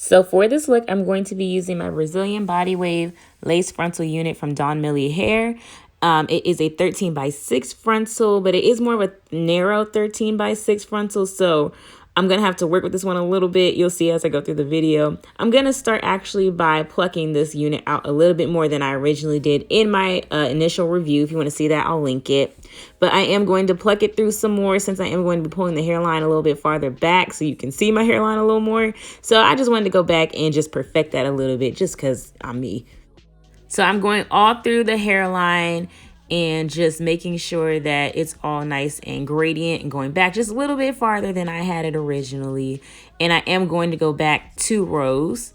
So for this look, I'm going to be using my Brazilian Body Wave Lace Frontal Unit from Donmily Hair. It is a 13x6 frontal, but it is more of a narrow 13x6 frontal. So I'm going to have to work with this one a little bit. You'll see as I go through the video. I'm going to start actually by plucking this unit out a little bit more than I originally did in my initial review. If you want to see that, I'll link it. But I am going to pluck it through some more since I am going to be pulling the hairline a little bit farther back so you can see my hairline a little more. So I just wanted to go back and just perfect that a little bit just because I'm me. So I'm going all through the hairline and just making sure that it's all nice and gradient and going back just a little bit farther than I had it originally. And I am going to go back 2 rows.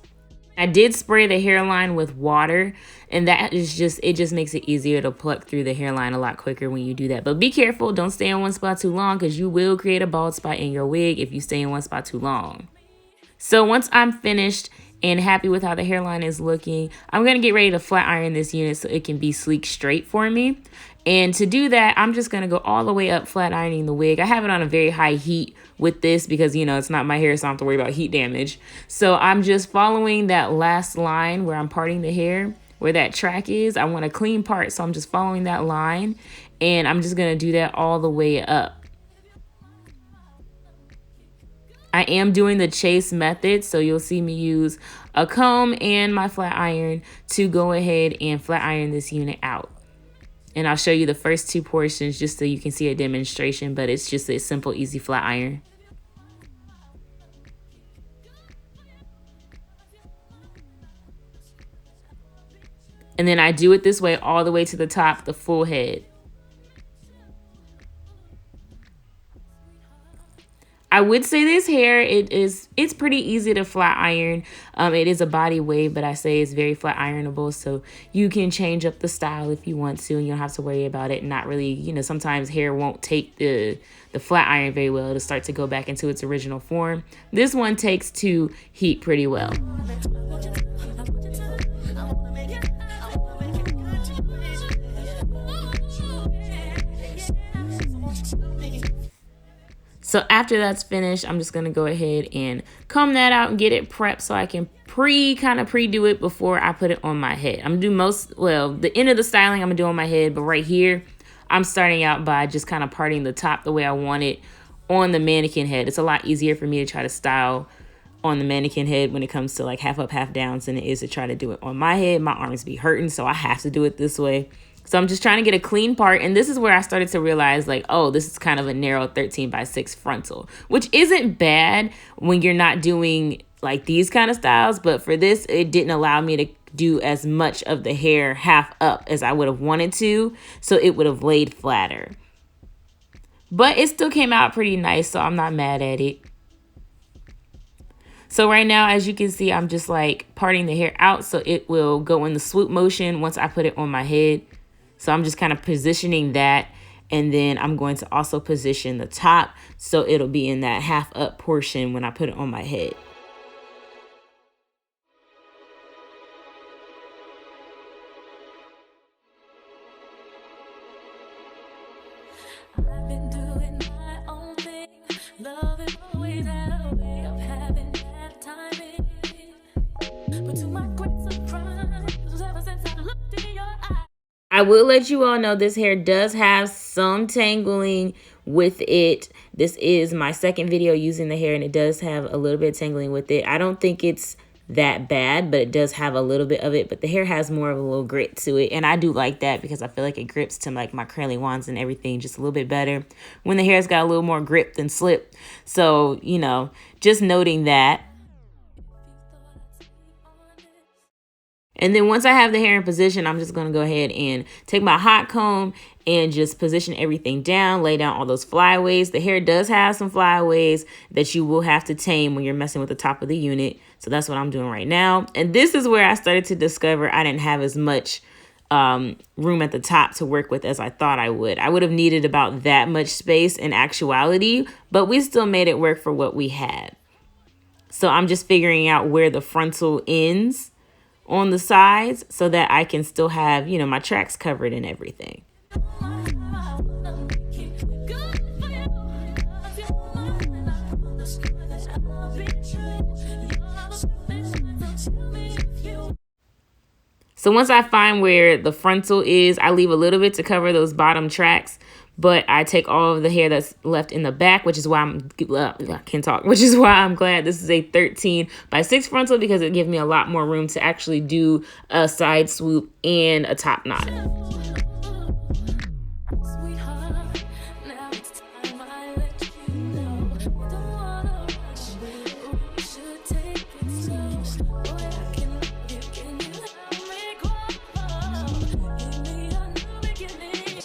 I did spray the hairline with water, and that is just, it just makes it easier to pluck through the hairline a lot quicker when you do that. But be careful, don't stay in one spot too long because you will create a bald spot in your wig if you stay in one spot too long. So once I'm finished and happy with how the hairline is looking, I'm going to get ready to flat iron this unit so it can be sleek straight for me. And to do that, I'm just going to go all the way up flat ironing the wig. I have it on a very high heat with this because, you know, it's not my hair, so I don't have to worry about heat damage. So I'm just following that last line where I'm parting the hair, where that track is. I want a clean part, so I'm just following that line. And I'm just going to do that all the way up. I am doing the chase method, so you'll see me use a comb and my flat iron to go ahead and flat iron this unit out. And I'll show you the first 2 portions just so you can see a demonstration, but it's just a simple, easy flat iron. And then I do it this way all the way to the top, the full head. I would say this hair, it's pretty easy to flat iron. It is a body wave, but I say it's very flat ironable, so you can change up the style if you want to, and you don't have to worry about it. Not really, you know, sometimes hair won't take the flat iron very well to start to go back into its original form. This one takes to heat pretty well. So after that's finished, I'm just going to go ahead and comb that out and get it prepped so I can kind of pre-do it before I put it on my head. I'm going to do the end of the styling I'm going to do on my head, but right here, I'm starting out by just kind of parting the top the way I want it on the mannequin head. It's a lot easier for me to try to style on the mannequin head when it comes to like half up, half downs than it is to try to do it on my head. My arms be hurting, so I have to do it this way. So I'm just trying to get a clean part. And this is where I started to realize like, oh, this is kind of a narrow 13x6 frontal, which isn't bad when you're not doing like these kind of styles. But for this, it didn't allow me to do as much of the hair half up as I would have wanted to. So it would have laid flatter. But it still came out pretty nice, so I'm not mad at it. So right now, as you can see, I'm just like parting the hair out so it will go in the swoop motion once I put it on my head. So I'm just kind of positioning that, and then I'm going to also position the top so it'll be in that half up portion when I put it on my head. I've been doing my own thing, loving always had a way of having that timing. But to my great surprise, ever since I looked in your eyes, I will let you all know this hair does have some tangling with it. This is my second video using the hair, and it does have a little bit of tangling with it. I don't think it's that bad, but it does have a little bit of it. But the hair has more of a little grit to it, and I do like that because I feel like it grips to like my curly wands and everything just a little bit better when the hair's got a little more grip than slip. So, you know, just noting that. And then once I have the hair in position, I'm just going to go ahead and take my hot comb and just position everything down, lay down all those flyaways. The hair does have some flyaways that you will have to tame when you're messing with the top of the unit. So that's what I'm doing right now. And this is where I started to discover I didn't have as much room at the top to work with as I thought I would. I would have needed about that much space in actuality, but we still made it work for what we had. So I'm just figuring out where the frontal ends on the sides so that I can still have, you know, my tracks covered and everything. So once I find where the frontal is, I leave a little bit to cover those bottom tracks, but I take all of the hair that's left in the back, which is why I can't talk, which is why I'm glad this is a 13/6 frontal, because it gives me a lot more room to actually do a side swoop and a top knot. Sweetheart, now it's time I let you know. You don't wanna rush, we should take it slow. Boy, I can love you, can you help me grow? Give me a new beginning.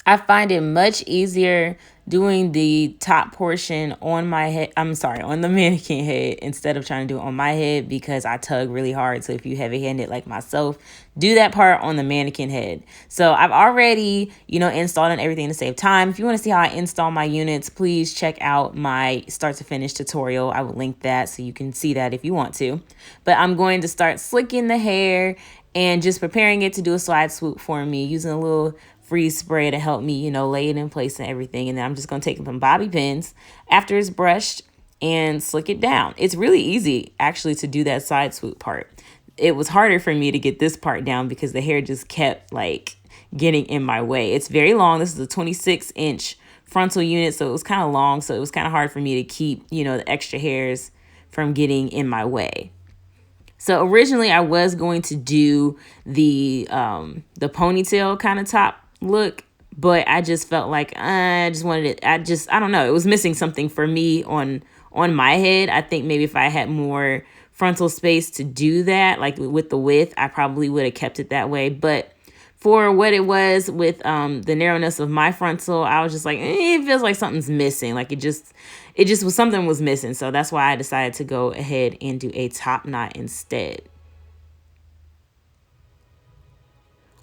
I find it much easier doing the top portion on my head. I'm sorry, on the mannequin head instead of trying to do it on my head, because I tug really hard. So if you heavy-handed like myself, do that part on the mannequin head. So I've already, installed and everything to save time. If you want to see how I install my units, please check out my start to finish tutorial. I will link that so you can see that if you want to. But I'm going to start slicking the hair and just preparing it to do a slide swoop for me, using a little freeze spray to help me, lay it in place and everything. And then I'm just going to take some bobby pins after it's brushed and slick it down. It's really easy actually to do that side swoop part. It was harder for me to get this part down because the hair just kept getting in my way. It's very long. This is a 26-inch frontal unit, so it was kind of long. So it was kind of hard for me to keep, the extra hairs from getting in my way. So originally I was going to do the ponytail kind of top look, but I just felt like I just wanted it. I don't know. It was missing something for me on my head. I think maybe if I had more frontal space to do that, like with the width, I probably would have kept it that way. But for what it was with the narrowness of my frontal, I was just like, it feels like something's missing. Like it just was, something was missing. So that's why I decided to go ahead and do a top knot instead.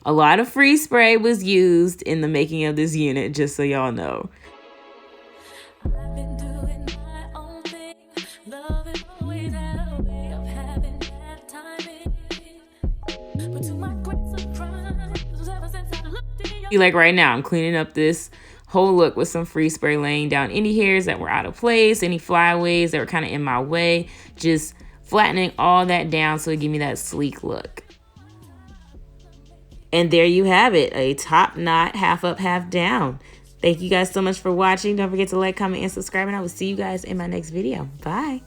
A lot of freeze spray was used in the making of this unit, just so y'all know. I've been doing my own thing. Love is always had a way of having bad timing. But to my great surprise, ever since I looked in your Like right now, I'm cleaning up this whole look with some freeze spray, laying down any hairs that were out of place, any flyaways that were kind of in my way, just flattening all that down so it give me that sleek look. And there you have it, a top knot, half up, half down. Thank you guys so much for watching. Don't forget to like, comment, and subscribe, and I will see you guys in my next video. Bye.